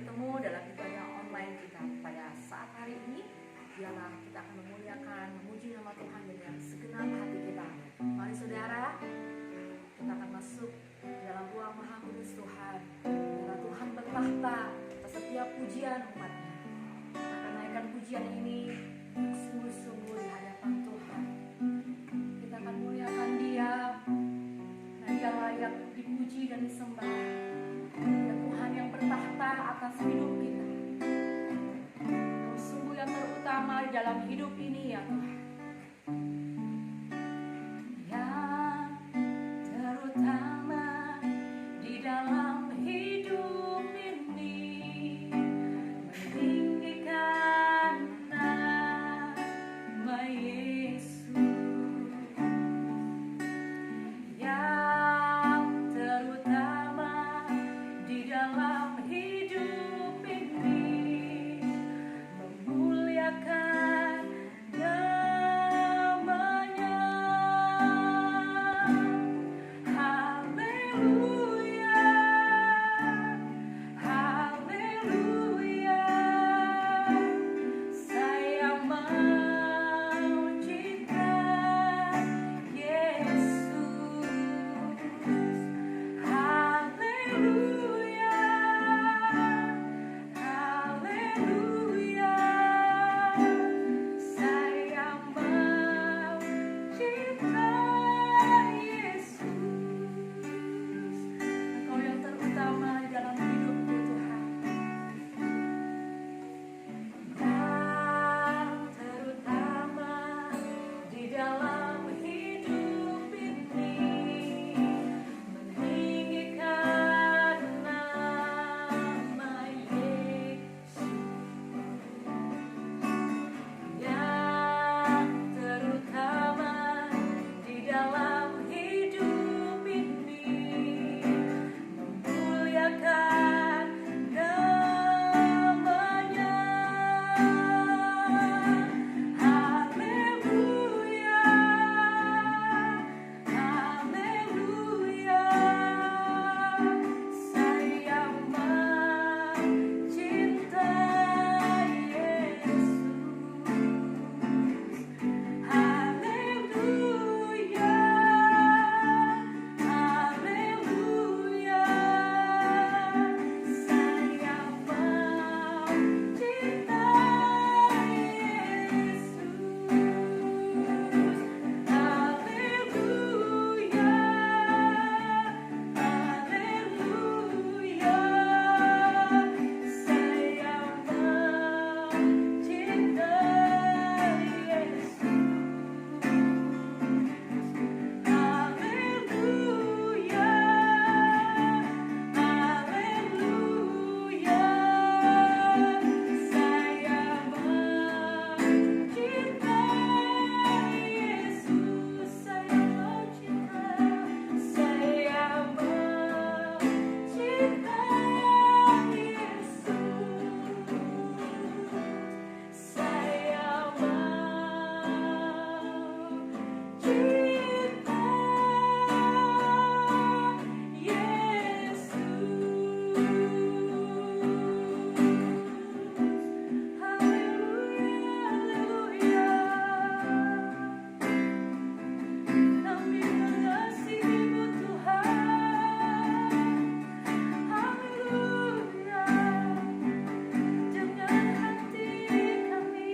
bertemu dalam ibadah online kita pada saat hari ini. Biarlah kita akan memuliakan, memuji nama Tuhan dengan segenap hati kita. Mari saudara, kita akan masuk dalam ruang Maha Kudus Tuhan. Biarlah Tuhan bertahta atas setiap pujian umatnya. Kita akan naikkan pujian ini sungguh-sungguh di hadapan Tuhan. Kita akan muliakan Dia, dan Dia layak dipuji dan disembah. Ya Tuhan yang bertahta atas hidup kita. Kau sungguh yang terutama di dalam hidup ini ya Tuhan. Yang terutama di dalam hidup ini, meninggikan nama Yesus. Yang terutama di dalam hidup ini, memuliakan namanya. Haleluya, haleluya. Saya mau cinta Yesus. Haleluya, haleluya. Saya mau cinta Yesus. Engkau yang terutama di dalam hidupku Tuhan. Yang terutama di dalam hidup ini, meninggikan nama Yesus. Yang terutama di dalam hidup ini, memuliakan namanya. Haleluya, haleluya. Saya mau cinta Yesus. Haleluya, haleluya. Saya mau cinta Yesus. Haleluya, haleluya. Saya mau cinta Yesus. Haleluya, haleluya. Saya mau cinta Yesus. Saya mau cinta, saya mau cinta Yesus. Saya mau cinta Yesus. Haleluya, haleluya. Kami mengasihi-Mu Tuhan. Haleluya. Dengan hati kami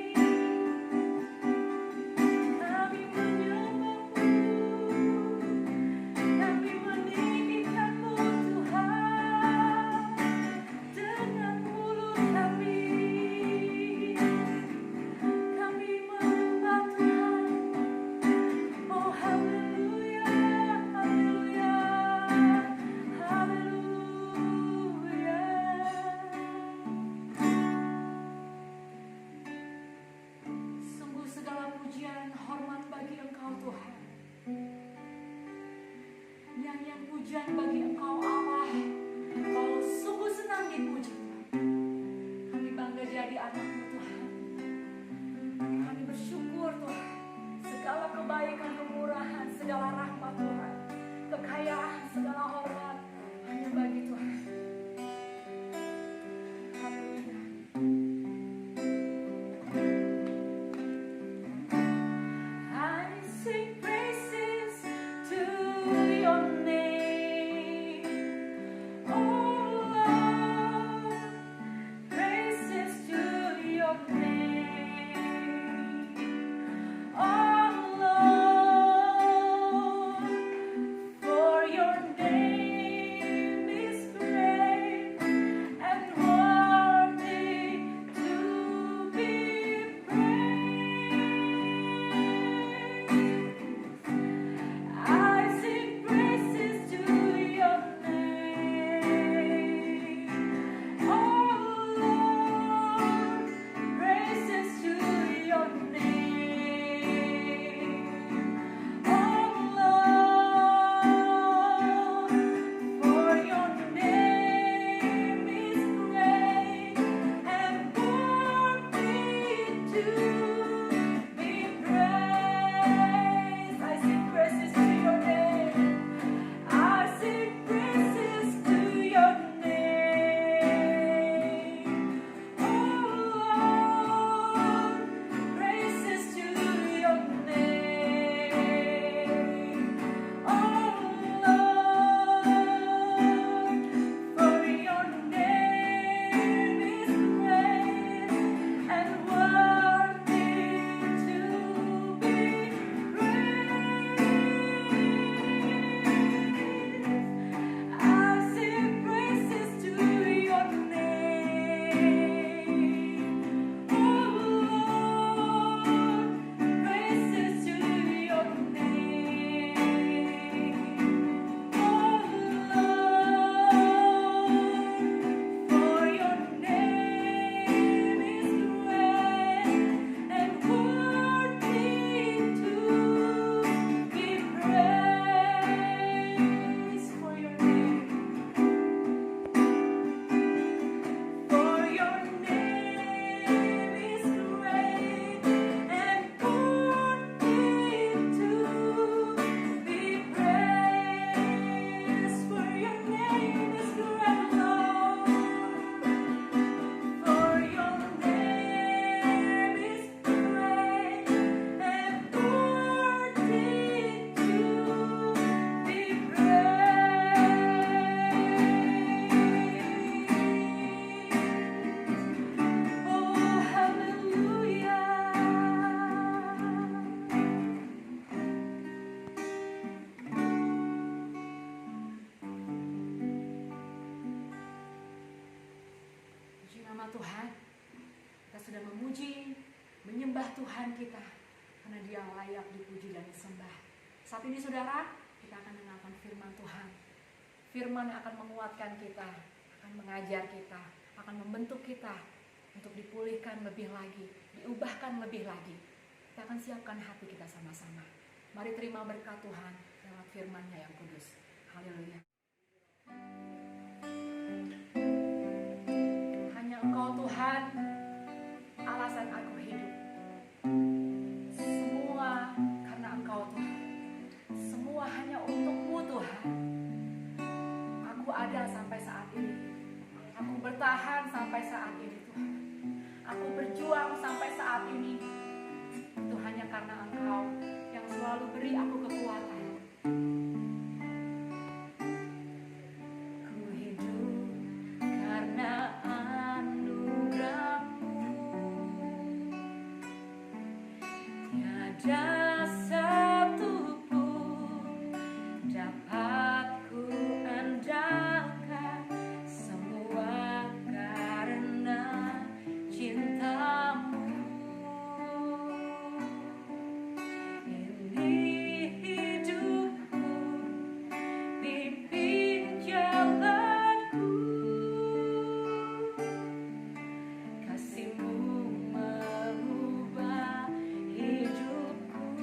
menyembah-Mu, kami meninggikan-Mu Tuhan. Dengan mulut kami menyembah Tuhan. Oh haleluya, haleluya, haleluya. Sungguh segala pujian hormat bagi Engkau Tuhan. Nyanyian pujian bagi Engkau Allah. Engkau sungguh senang dipuji. Kami bangga jadi anak-Mu Tuhan. Kami bersyukur Tuhan. Segala kebaikan, kemurahan, segala rahmat Tuhan, kekayaan, segala hormat hanya bagi Tuhan. nama Tuhan. Kita sudah memuji, menyembah Tuhan kita, karena Dia layak dipuji dan disembah. Saat ini saudara, kita akan mendengarkan firman Tuhan. Firman yang akan menguatkan kita, akan mengajar kita, akan membentuk kita untuk dipulihkan lebih lagi, diubahkan lebih lagi. Kita akan siapkan hati kita sama-sama. Mari terima berkat Tuhan lewat firman-Nya yang kudus. Haleluya. Hanya Engkau Tuhan, alasan aku hidup. Semua karena Engkau Tuhan. Semua hanya untuk-Mu Tuhan. Aku ada sampai saat ini. Aku bertahan sampai saat ini Tuhan. Aku berjuang sampai saat ini. Itu hanya karena Engkau yang selalu beri aku kekuatan. Ku hidup karena anugerah-Mu. Tiada satu pun dapat ku andalkan, semua karena cinta-Mu. Ini hidupku, pimpin jalanku, kasih-Mu mengubah hidupku.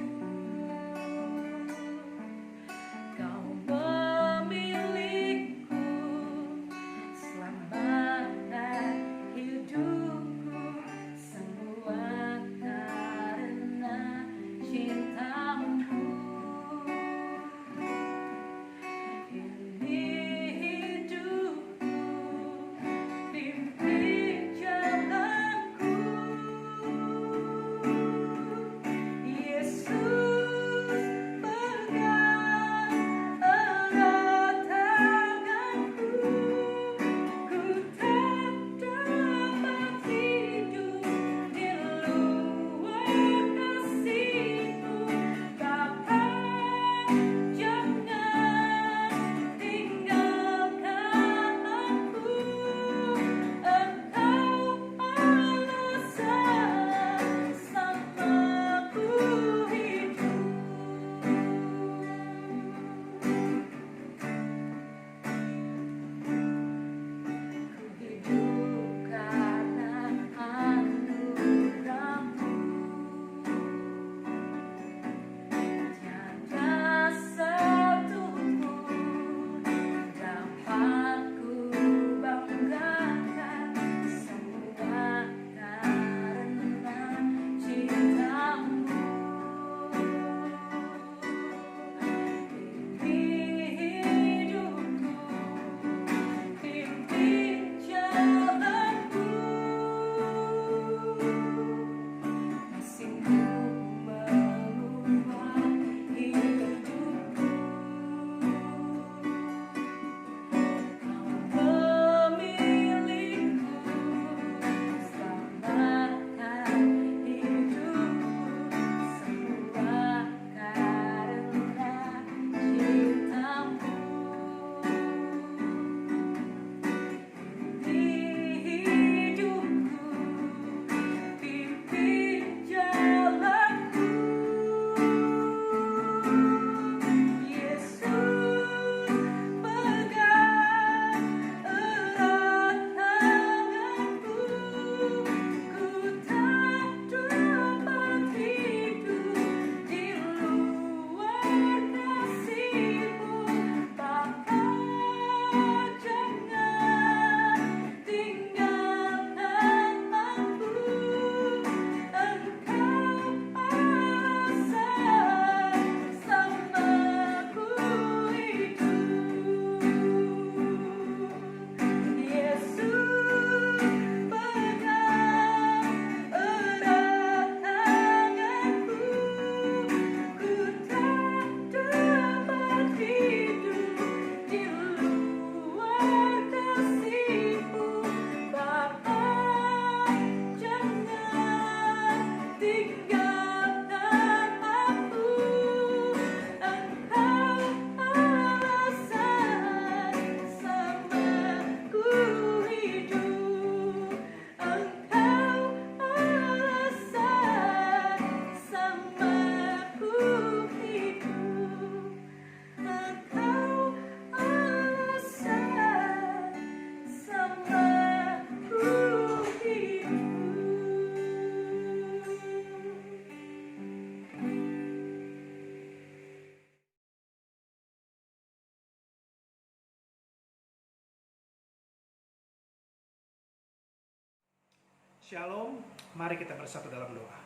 Shalom, mari kita bersatu dalam doa.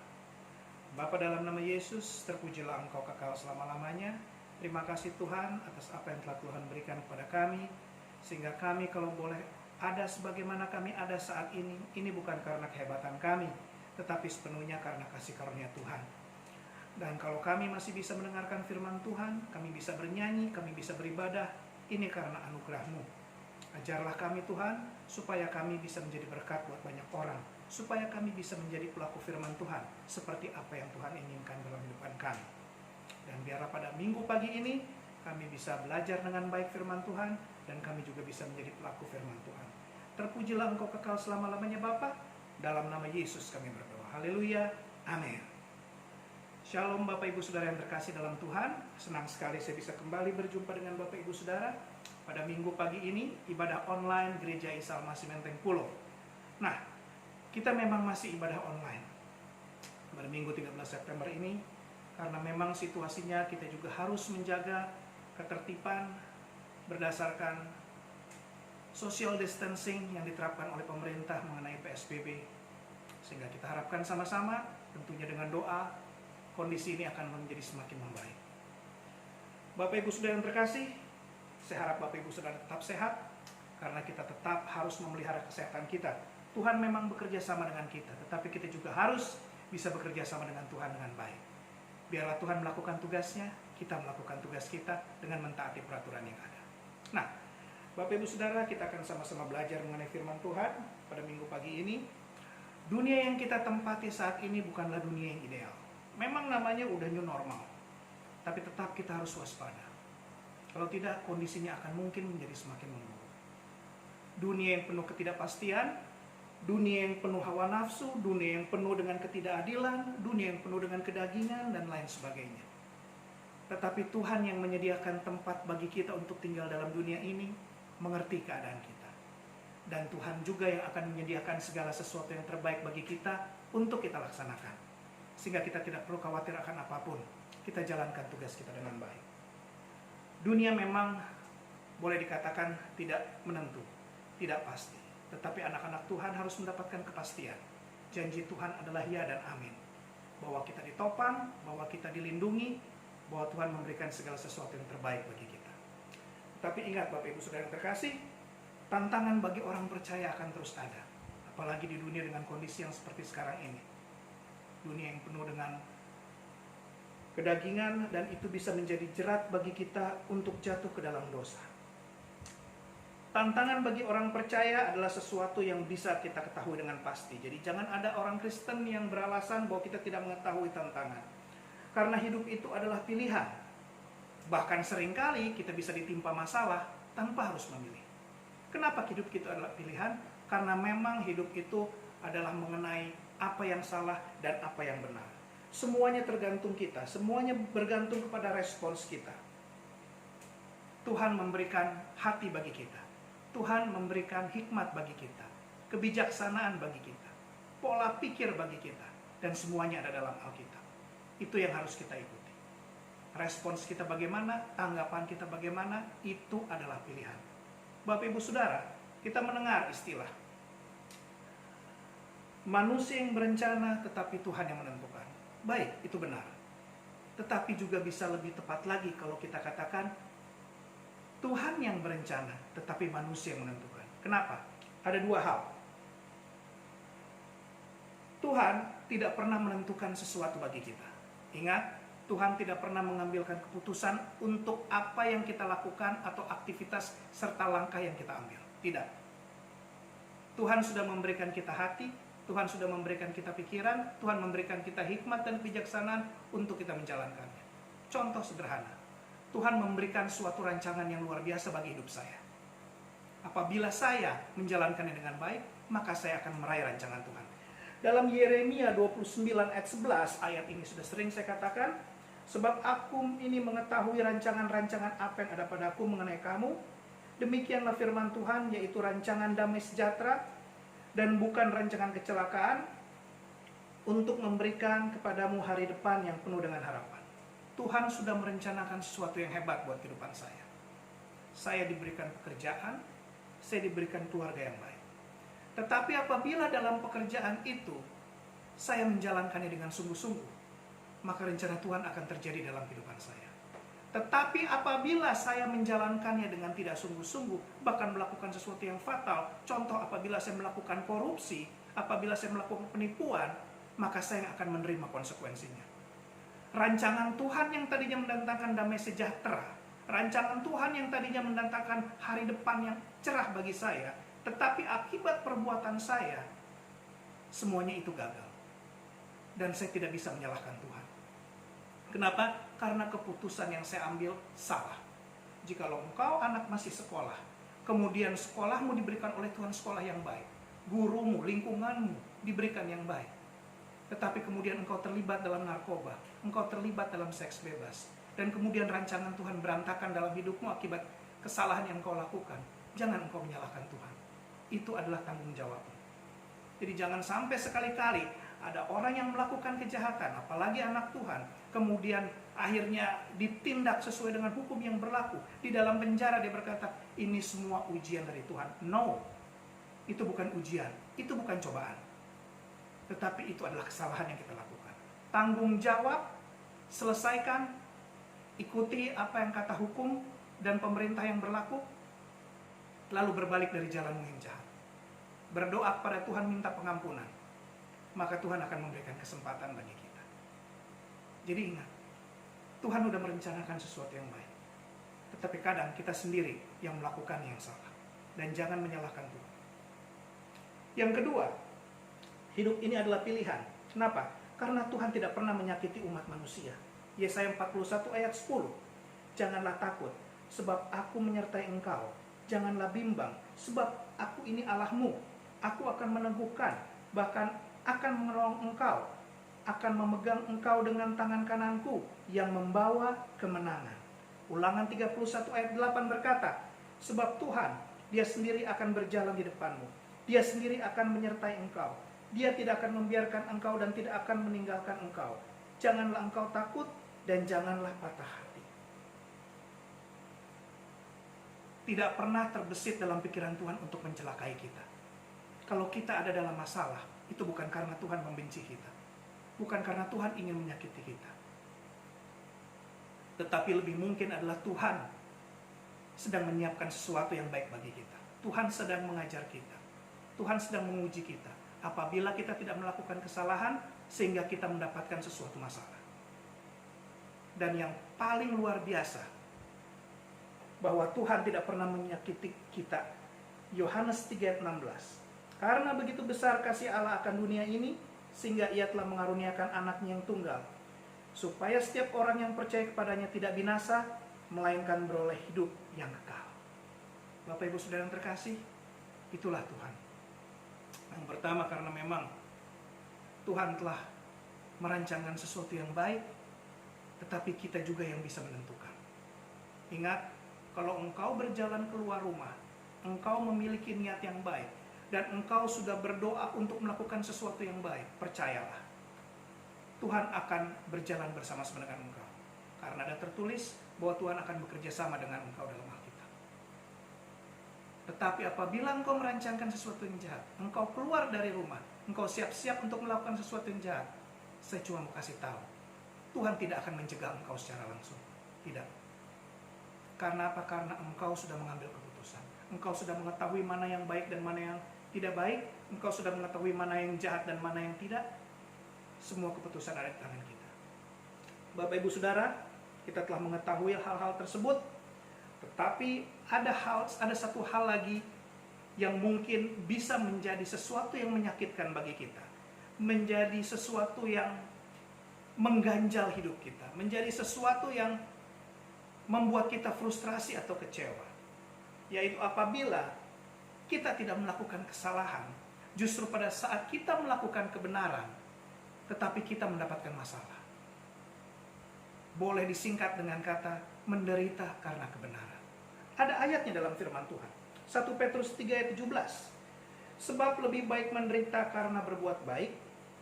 Bapa, dalam nama Yesus, terpujilah Engkau kekal selama-lamanya. Terima kasih Tuhan atas apa yang telah Tuhan berikan kepada kami, sehingga kami kalau boleh ada sebagaimana kami ada saat ini bukan karena kehebatan kami, tetapi sepenuhnya karena kasih karunia Tuhan. Dan kalau kami masih bisa mendengarkan firman Tuhan, kami bisa bernyanyi, kami bisa beribadah, ini karena anugerah-Mu. Ajarlah kami Tuhan, supaya kami bisa menjadi berkat buat banyak orang, supaya kami bisa menjadi pelaku firman Tuhan, seperti apa yang Tuhan inginkan dalam kehidupan kami. Dan biarlah pada minggu pagi ini, kami bisa belajar dengan baik firman Tuhan, dan kami juga bisa menjadi pelaku firman Tuhan. Terpujilah Engkau kekal selama-lamanya Bapa, dalam nama Yesus kami berdoa. Haleluya, amin. Shalom Bapak Ibu Saudara yang terkasih dalam Tuhan. Senang sekali saya bisa kembali berjumpa dengan Bapak Ibu Saudara pada minggu pagi ini, ibadah online Gereja Isa Al-Masih Menteng Pulo. Nah, kita memang masih ibadah online pada minggu 13 September ini, karena memang situasinya kita juga harus menjaga ketertiban berdasarkan social distancing yang diterapkan oleh pemerintah mengenai PSBB. Sehingga kita harapkan sama-sama, tentunya dengan doa, kondisi ini akan menjadi semakin membaik. Bapak Ibu Saudara yang terkasih, saya harap Bapak Ibu Saudara tetap sehat, karena kita tetap harus memelihara kesehatan kita. Tuhan memang bekerja sama dengan kita, tetapi kita juga harus bisa bekerja sama dengan Tuhan dengan baik. Biarlah Tuhan melakukan tugasnya, kita melakukan tugas kita dengan mentaati peraturan yang ada. Nah, Bapak Ibu Saudara, kita akan sama-sama belajar mengenai firman Tuhan pada minggu pagi ini. Dunia yang kita tempati saat ini bukanlah dunia yang ideal. Memang namanya udah new normal, tapi tetap kita harus waspada. Kalau tidak, kondisinya akan mungkin menjadi semakin memburuk. Dunia yang penuh ketidakpastian, dunia yang penuh hawa nafsu, dunia yang penuh dengan ketidakadilan, dunia yang penuh dengan kedagingan, dan lain sebagainya. Tetapi Tuhan yang menyediakan tempat bagi kita untuk tinggal dalam dunia ini, mengerti keadaan kita. Dan Tuhan juga yang akan menyediakan segala sesuatu yang terbaik bagi kita untuk kita laksanakan. Sehingga kita tidak perlu khawatir akan apapun. Kita jalankan tugas kita dengan baik. Dunia memang boleh dikatakan tidak menentu, tidak pasti. Tetapi anak-anak Tuhan harus mendapatkan kepastian. Janji Tuhan adalah ya dan amin. Bahwa kita ditopang, bahwa kita dilindungi, bahwa Tuhan memberikan segala sesuatu yang terbaik bagi kita. Tapi ingat Bapak Ibu Saudara yang terkasih, tantangan bagi orang percaya akan terus ada. Apalagi di dunia dengan kondisi yang seperti sekarang ini. Dunia yang penuh dengan kedagingan, dan itu bisa menjadi jerat bagi kita untuk jatuh ke dalam dosa. Tantangan bagi orang percaya adalah sesuatu yang bisa kita ketahui dengan pasti. Jadi jangan ada orang Kristen yang beralasan bahwa kita tidak mengetahui tantangan. Karena hidup itu adalah pilihan. Bahkan seringkali kita bisa ditimpa masalah tanpa harus memilih. Kenapa hidup kita adalah pilihan? Karena memang hidup itu adalah mengenai apa yang salah dan apa yang benar. Semuanya tergantung kita, semuanya bergantung kepada respons kita. Tuhan memberikan hati bagi kita. Tuhan memberikan hikmat bagi kita, kebijaksanaan bagi kita, pola pikir bagi kita, dan semuanya ada dalam Alkitab. Itu yang harus kita ikuti. Respons kita bagaimana, tanggapan kita bagaimana, itu adalah pilihan. Bapak Ibu Saudara, kita mendengar istilah manusia yang berencana, tetapi Tuhan yang menentukan. Baik, itu benar. Tetapi juga bisa lebih tepat lagi kalau kita katakan Tuhan yang berencana, tetapi manusia yang menentukan. Kenapa? Ada dua hal. Tuhan tidak pernah menentukan sesuatu bagi kita. Ingat, Tuhan tidak pernah mengambilkan keputusan untuk apa yang kita lakukan atau aktivitas serta langkah yang kita ambil. Tidak. Tuhan sudah memberikan kita hati, Tuhan sudah memberikan kita pikiran, Tuhan memberikan kita hikmat dan kebijaksanaan untuk kita menjalankannya. Contoh sederhana, Tuhan memberikan suatu rancangan yang luar biasa bagi hidup saya. Apabila saya menjalankannya dengan baik, maka saya akan meraih rancangan Tuhan. Dalam Yeremia 29 ayat 11, ayat ini sudah sering saya katakan, sebab aku ini mengetahui rancangan-rancangan apa yang ada padaku mengenai kamu, demikianlah firman Tuhan, yaitu rancangan damai sejahtera, dan bukan rancangan kecelakaan, untuk memberikan kepadamu hari depan yang penuh dengan harapan. Tuhan sudah merencanakan sesuatu yang hebat buat kehidupan saya. Saya diberikan pekerjaan, saya diberikan keluarga yang baik. Tetapi apabila dalam pekerjaan itu saya menjalankannya dengan sungguh-sungguh, maka rencana Tuhan akan terjadi dalam kehidupan saya. Tetapi apabila saya menjalankannya dengan tidak sungguh-sungguh, bahkan melakukan sesuatu yang fatal, contoh apabila saya melakukan korupsi, apabila saya melakukan penipuan, maka saya akan menerima konsekuensinya. Rancangan Tuhan yang tadinya mendatangkan damai sejahtera, rancangan Tuhan yang tadinya mendatangkan hari depan yang cerah bagi saya, tetapi akibat perbuatan saya, semuanya itu gagal. Dan saya tidak bisa menyalahkan Tuhan. Kenapa? Karena keputusan yang saya ambil salah. Jikalau engkau anak masih sekolah, kemudian sekolahmu diberikan oleh Tuhan sekolah yang baik, gurumu, lingkunganmu diberikan yang baik, tetapi kemudian engkau terlibat dalam narkoba, engkau terlibat dalam seks bebas, dan kemudian rancangan Tuhan berantakan dalam hidupmu akibat kesalahan yang engkau lakukan, jangan engkau menyalahkan Tuhan. Itu adalah tanggung jawabmu. Jadi jangan sampai sekali-kali ada orang yang melakukan kejahatan, apalagi anak Tuhan, kemudian akhirnya ditindak sesuai dengan hukum yang berlaku. Di dalam penjara dia berkata, ini semua ujian dari Tuhan. No, itu bukan ujian, itu bukan cobaan. Tetapi itu adalah kesalahan yang kita lakukan. Tanggung jawab, selesaikan, ikuti apa yang kata hukum dan pemerintah yang berlaku, lalu berbalik dari jalanmu yang jahat. Berdoa kepada Tuhan, minta pengampunan. Maka Tuhan akan memberikan kesempatan bagi kita. Jadi ingat, Tuhan sudah merencanakan sesuatu yang baik. Tetapi kadang kita sendiri yang melakukan yang salah. Dan jangan menyalahkan Tuhan. Yang kedua, hidup ini adalah pilihan. Kenapa? Karena Tuhan tidak pernah menyakiti umat manusia. Yesaya 41 ayat 10. Janganlah takut, sebab aku menyertai engkau. Janganlah bimbang, sebab aku ini Allahmu. Aku akan meneguhkan, bahkan akan menolong engkau, akan memegang engkau dengan tangan kananku yang membawa kemenangan. Ulangan 31 ayat 8 berkata, sebab Tuhan, dia sendiri akan berjalan di depanmu. Dia sendiri akan menyertai engkau. Dia tidak akan membiarkan engkau dan tidak akan meninggalkan engkau. Janganlah engkau takut dan janganlah patah hati. Tidak pernah terbesit dalam pikiran Tuhan untuk mencelakai kita. Kalau kita ada dalam masalah, itu bukan karena Tuhan membenci kita. Bukan karena Tuhan ingin menyakiti kita. Tetapi lebih mungkin adalah Tuhan sedang menyiapkan sesuatu yang baik bagi kita. Tuhan sedang mengajar kita. Tuhan sedang menguji kita. Apabila kita tidak melakukan kesalahan, sehingga kita mendapatkan sesuatu masalah. Dan yang paling luar biasa, bahwa Tuhan tidak pernah menyakiti kita. Yohanes 3:16. Karena begitu besar kasih Allah akan dunia ini, sehingga ia telah mengaruniakan anaknya yang tunggal, supaya setiap orang yang percaya kepadanya tidak binasa, melainkan beroleh hidup yang kekal. Bapak Ibu Saudara yang terkasih, itulah Tuhan. Yang pertama, karena memang Tuhan telah merancangkan sesuatu yang baik, tetapi kita juga yang bisa menentukan. Ingat, kalau engkau berjalan keluar rumah, engkau memiliki niat yang baik, dan engkau sudah berdoa untuk melakukan sesuatu yang baik, percayalah, Tuhan akan berjalan bersama-sama dengan engkau. Karena ada tertulis bahwa Tuhan akan bekerja sama dengan engkau dalam Alkitab. Tetapi apabila engkau merancangkan sesuatu yang jahat, engkau keluar dari rumah, engkau siap-siap untuk melakukan sesuatu yang jahat, saya cuma mau kasih tahu, Tuhan tidak akan mencegah engkau secara langsung. Tidak. Karena apa? Karena engkau sudah mengambil keputusan. Engkau sudah mengetahui mana yang baik dan mana yang tidak baik. Engkau sudah mengetahui mana yang jahat dan mana yang tidak. Semua keputusan ada di tangan kita. Bapak Ibu Saudara, kita telah mengetahui hal-hal tersebut. Tetapi ada satu hal lagi yang mungkin bisa menjadi sesuatu yang menyakitkan bagi kita. Menjadi sesuatu yang mengganjal hidup kita. Menjadi sesuatu yang membuat kita frustrasi atau kecewa. Yaitu apabila kita tidak melakukan kesalahan, justru pada saat kita melakukan kebenaran, tetapi kita mendapatkan masalah. Boleh disingkat dengan kata menderita karena kebenaran. Ada ayatnya dalam firman Tuhan. 1 Petrus 3 ayat 17. Sebab lebih baik menderita karena berbuat baik,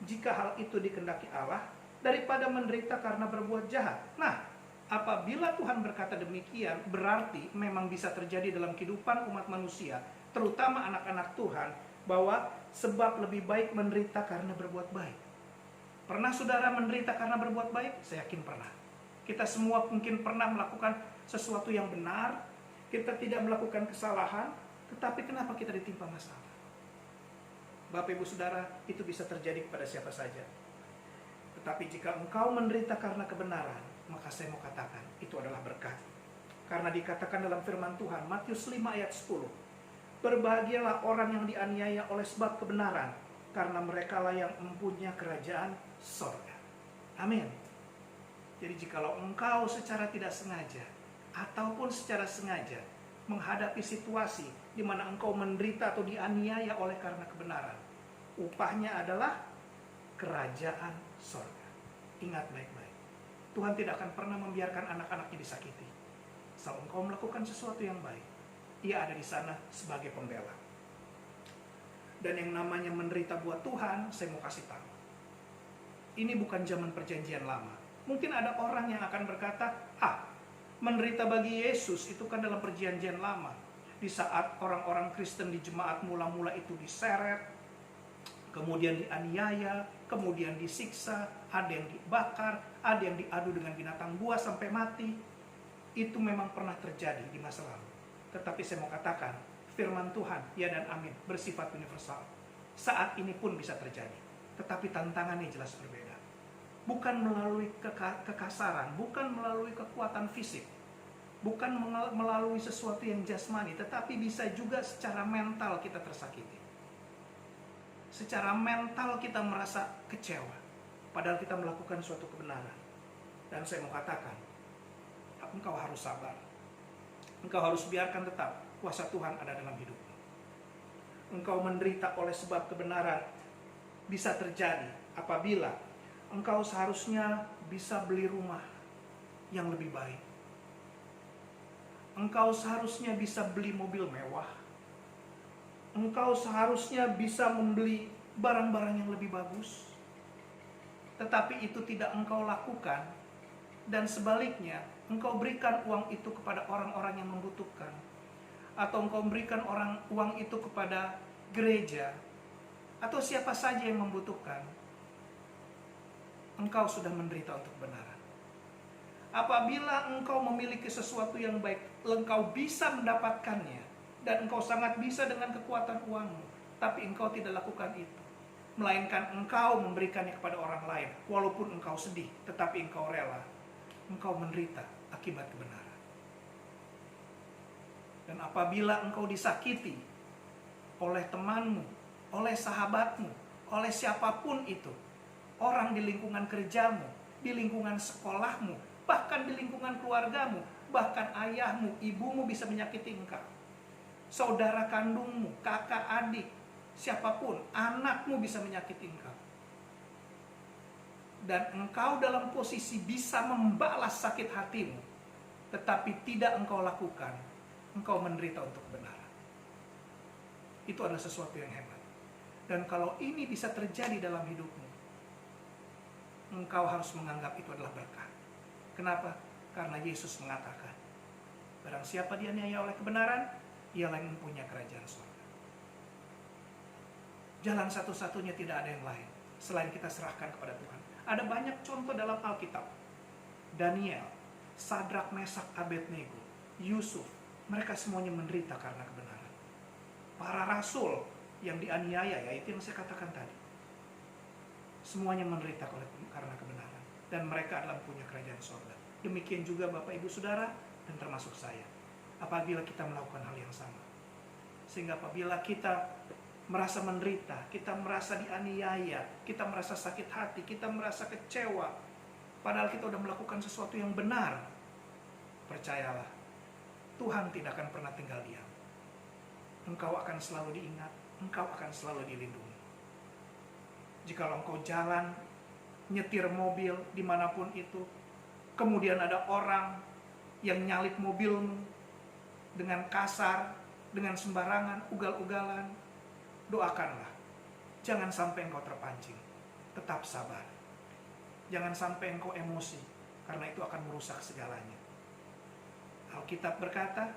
jika hal itu dikehendaki Allah, daripada menderita karena berbuat jahat. Nah, apabila Tuhan berkata demikian, berarti memang bisa terjadi dalam kehidupan umat manusia, terutama anak-anak Tuhan, bahwa sebab lebih baik menderita karena berbuat baik. Pernah saudara menderita karena berbuat baik? Saya yakin pernah. Kita semua mungkin pernah melakukan sesuatu yang benar, kita tidak melakukan kesalahan, tetapi kenapa kita ditimpa masalah? Bapak Ibu Saudara, itu bisa terjadi kepada siapa saja. Tetapi jika engkau menderita karena kebenaran, maka saya mau katakan, itu adalah berkat. Karena dikatakan dalam firman Tuhan, Matius 5 ayat 10, berbahagialah orang yang dianiaya oleh sebab kebenaran, karena merekalah yang mempunyai kerajaan sorga. Amin. Jadi jikalau engkau secara tidak sengaja, ataupun secara sengaja, menghadapi situasi di mana engkau menderita atau dianiaya oleh karena kebenaran, upahnya adalah kerajaan sorga. Ingat baik-baik, Tuhan tidak akan pernah membiarkan anak-anaknya disakiti. Kalau engkau melakukan sesuatu yang baik, Ia ada di sana sebagai pembela. Dan yang namanya menderita buat Tuhan, saya mau kasih tahu, ini bukan zaman perjanjian lama. Mungkin ada orang yang akan berkata, menderita bagi Yesus itu kan dalam perjanjian lama. Di saat orang-orang Kristen di jemaat mula-mula itu diseret, kemudian dianiaya, kemudian disiksa, ada yang dibakar, ada yang diadu dengan binatang buas sampai mati. Itu memang pernah terjadi di masa lalu. Tetapi saya mau katakan, firman Tuhan, ya dan amin, bersifat universal. Saat ini pun bisa terjadi. Tetapi tantangannya jelas berbeda. Bukan melalui kekasaran, bukan melalui kekuatan fisik, bukan melalui sesuatu yang jasmani, tetapi bisa juga secara mental kita tersakiti. Secara mental kita merasa kecewa, padahal kita melakukan suatu kebenaran. Dan saya mau katakan, engkau harus sabar. Engkau harus biarkan tetap kuasa Tuhan ada dalam hidupmu. Engkau menderita oleh sebab kebenaran bisa terjadi apabila engkau seharusnya bisa beli rumah yang lebih baik. Engkau seharusnya bisa beli mobil mewah. Engkau seharusnya bisa membeli barang-barang yang lebih bagus. Tetapi itu tidak engkau lakukan. Dan sebaliknya, engkau berikan uang itu kepada orang-orang yang membutuhkan. Atau engkau berikan uang itu kepada gereja. Atau siapa saja yang membutuhkan. Engkau sudah menderita untuk kebenaran. Apabila engkau memiliki sesuatu yang baik, engkau bisa mendapatkannya, dan engkau sangat bisa dengan kekuatan uangmu, tapi engkau tidak lakukan itu, melainkan engkau memberikannya kepada orang lain, walaupun engkau sedih, tetapi engkau rela, engkau menderita akibat kebenaran. Dan apabila engkau disakiti oleh temanmu, oleh sahabatmu, oleh siapapun itu, orang di lingkungan kerjamu, di lingkungan sekolahmu, bahkan di lingkungan keluargamu, bahkan ayahmu, ibumu bisa menyakiti engkau. Saudara kandungmu, kakak, adik, siapapun, anakmu bisa menyakiti engkau. Dan engkau dalam posisi bisa membalas sakit hatimu, tetapi tidak engkau lakukan, engkau menderita untuk kebenaran. Itu adalah sesuatu yang hebat. Dan kalau ini bisa terjadi dalam hidupmu, engkau harus menganggap itu adalah berkat. Kenapa? Karena Yesus mengatakan, barang siapa dianiaya oleh kebenaran, ialah yang mempunyai kerajaan surga. Jalan satu-satunya tidak ada yang lain selain kita serahkan kepada Tuhan. Ada banyak contoh dalam Alkitab. Daniel, Sadrak, Mesak, Abednego, Yusuf, mereka semuanya menderita karena kebenaran. Para rasul yang dianiaya, yaitu yang saya katakan tadi, semuanya menderita karena kebenaran. Dan mereka adalah punya kerajaan surga. Demikian juga Bapak Ibu Saudara dan termasuk saya. Apabila kita melakukan hal yang sama. Sehingga apabila kita merasa menderita, kita merasa dianiaya, kita merasa sakit hati, kita merasa kecewa, padahal kita sudah melakukan sesuatu yang benar, percayalah, Tuhan tidak akan pernah tinggal diam. Engkau akan selalu diingat, engkau akan selalu dilindungi. Jikalau engkau jalan, nyetir mobil dimanapun itu, kemudian ada orang yang nyalip mobilmu dengan kasar, dengan sembarangan, ugal-ugalan, doakanlah. Jangan sampai engkau terpancing, tetap sabar. Jangan sampai engkau emosi, karena itu akan merusak segalanya. Alkitab berkata,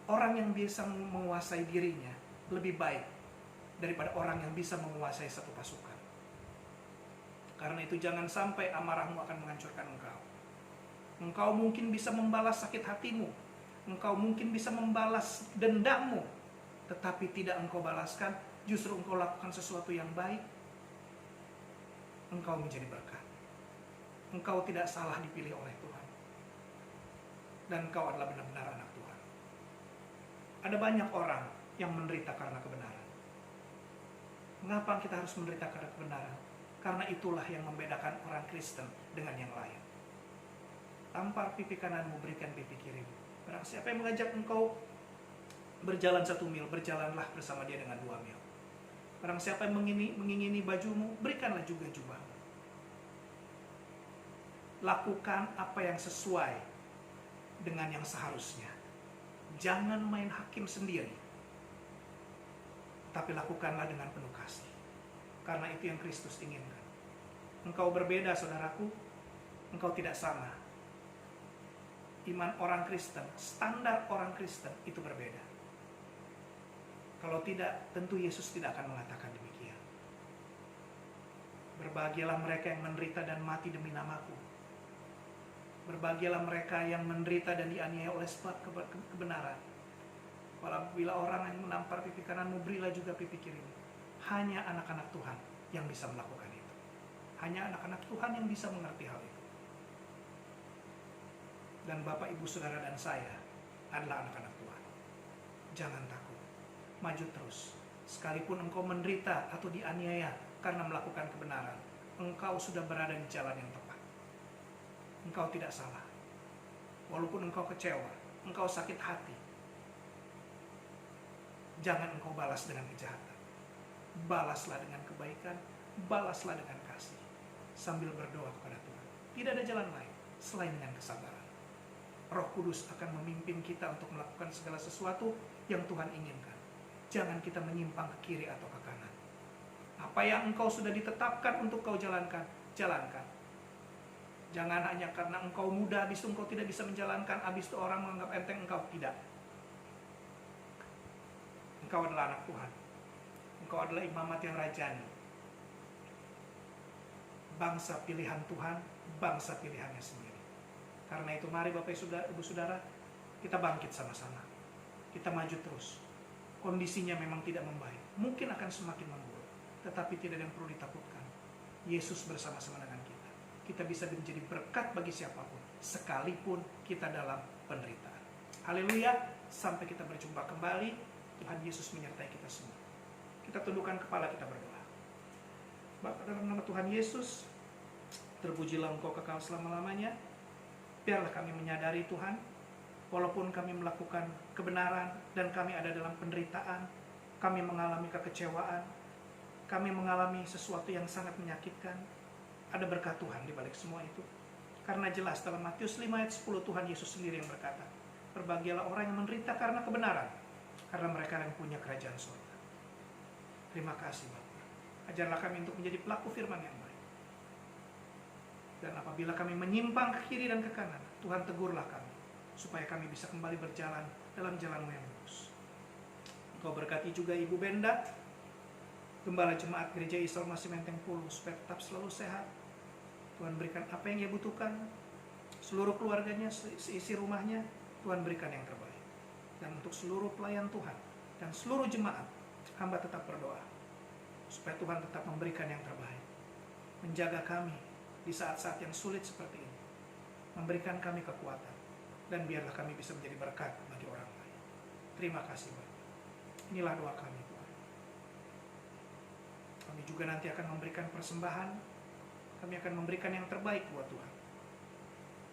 orang yang bisa menguasai dirinya lebih baik daripada orang yang bisa menguasai satu pasukan. Karena itu jangan sampai amarahmu akan menghancurkan engkau. Engkau mungkin bisa membalas sakit hatimu, engkau mungkin bisa membalas dendammu, tetapi tidak engkau balaskan, justru engkau lakukan sesuatu yang baik, engkau menjadi berkat. Engkau tidak salah dipilih oleh Tuhan, dan engkau adalah benar-benar anak Tuhan. Ada banyak orang yang menderita karena kebenaran. Mengapa kita harus menderita karena kebenaran? Karena itulah yang membedakan orang Kristen dengan yang lain. Tampar pipi kananmu, berikan pipi kirimu. Barang siapa yang mengajak engkau berjalan 1 mil, berjalanlah bersama dia dengan 2 mil. Barang siapa yang mengingini bajumu, berikanlah juga jubahmu. Lakukan apa yang sesuai dengan yang seharusnya. Jangan main hakim sendiri, tapi lakukanlah dengan penuh kasih. Karena itu yang Kristus inginkan. Engkau berbeda, saudaraku. Engkau tidak sama. Iman orang Kristen, standar orang Kristen itu berbeda. Kalau tidak, tentu Yesus tidak akan mengatakan demikian. Berbahagialah mereka yang menderita dan mati demi namaku. Berbahagialah mereka yang menderita dan dianiaya oleh sebab kebenaran. Apabila orang yang menampar pipi kananmu, berilah juga pipi kirimu. Hanya anak-anak Tuhan yang bisa melakukan itu. Hanya anak-anak Tuhan yang bisa mengerti hal itu. Dan Bapak, Ibu, Saudara, dan saya adalah anak-anak Tuhan. Jangan takut. Maju terus. Sekalipun engkau menderita atau dianiaya karena melakukan kebenaran, engkau sudah berada di jalan yang tepat. Engkau tidak salah. Walaupun engkau kecewa, engkau sakit hati, jangan engkau balas dengan kejahatan. Balaslah dengan kebaikan, balaslah dengan kasih, sambil berdoa kepada Tuhan. Tidak ada jalan lain selain dengan kesabaran. Roh Kudus akan memimpin kita untuk melakukan segala sesuatu yang Tuhan inginkan. Jangan kita menyimpang ke kiri atau ke kanan. Apa yang engkau sudah ditetapkan untuk kau jalankan, jalankan. Jangan hanya karena engkau muda, habis itu engkau tidak bisa menjalankan, habis itu orang menganggap enteng engkau. Tidak. Engkau adalah anak Tuhan. Engkau adalah imamat yang rajani. Bangsa pilihan Tuhan, bangsa pilihannya sendiri. Karena itu mari Bapak Ibu Saudara, kita bangkit sama-sama. Kita maju terus. Kondisinya memang tidak membaik, mungkin akan semakin memburuk, tetapi tidak ada yang perlu ditakutkan. Yesus bersama-sama dengan kita. Kita bisa menjadi berkat bagi siapapun, sekalipun kita dalam penderitaan. Haleluya, sampai kita berjumpa kembali. Tuhan Yesus menyertai kita semua. Kita tundukkan kepala, kita berdoa. Bapa, dalam nama Tuhan Yesus, terpujilah Engkau kekal selama-lamanya. Biarlah kami menyadari Tuhan, walaupun kami melakukan kebenaran dan kami ada dalam penderitaan, kami mengalami kekecewaan, kami mengalami sesuatu yang sangat menyakitkan, ada berkat Tuhan di balik semua itu. Karena jelas dalam Matius 5 ayat 10 Tuhan Yesus sendiri yang berkata, berbahagialah orang yang menderita karena kebenaran, karena mereka yang punya kerajaan surga. Terima kasih Bapa. Ajarlah kami untuk menjadi pelaku firman yang baik. Dan apabila kami menyimpang ke kiri dan ke kanan, Tuhan tegurlah kami, supaya kami bisa kembali berjalan dalam jalan-Mu yang lurus. Engkau berkati juga Ibu Benda, Gembala Jemaat Gereja Reformasi Menteng Pulo, supaya tetap selalu sehat. Tuhan berikan apa yang ia butuhkan, seluruh keluarganya, seisi rumahnya, Tuhan berikan yang terbaik. Dan untuk seluruh pelayan Tuhan dan seluruh jemaat, hamba tetap berdoa, supaya Tuhan tetap memberikan yang terbaik, menjaga kami di saat-saat yang sulit seperti ini, memberikan kami kekuatan, dan biarlah kami bisa menjadi berkat bagi orang lain. Terima kasih Bapak. Inilah doa kami Tuhan. Kami juga nanti akan memberikan persembahan, kami akan memberikan yang terbaik buat Tuhan.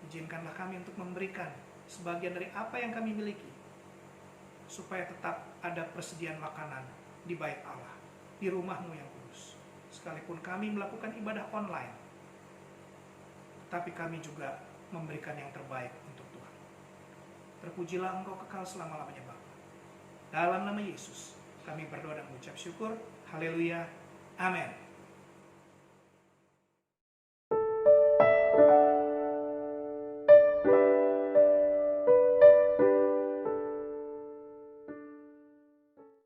Izinkanlah kami untuk memberikan sebagian dari apa yang kami miliki, supaya tetap ada persediaan makanan di bait Allah, di rumah-Mu yang kudus. Sekalipun kami melakukan ibadah online, tapi kami juga memberikan yang terbaik untuk Tuhan. Terpujilah Engkau kekal selama-lamanya Bapa. Dalam nama Yesus kami berdoa dan mengucap syukur. Haleluya. Amin.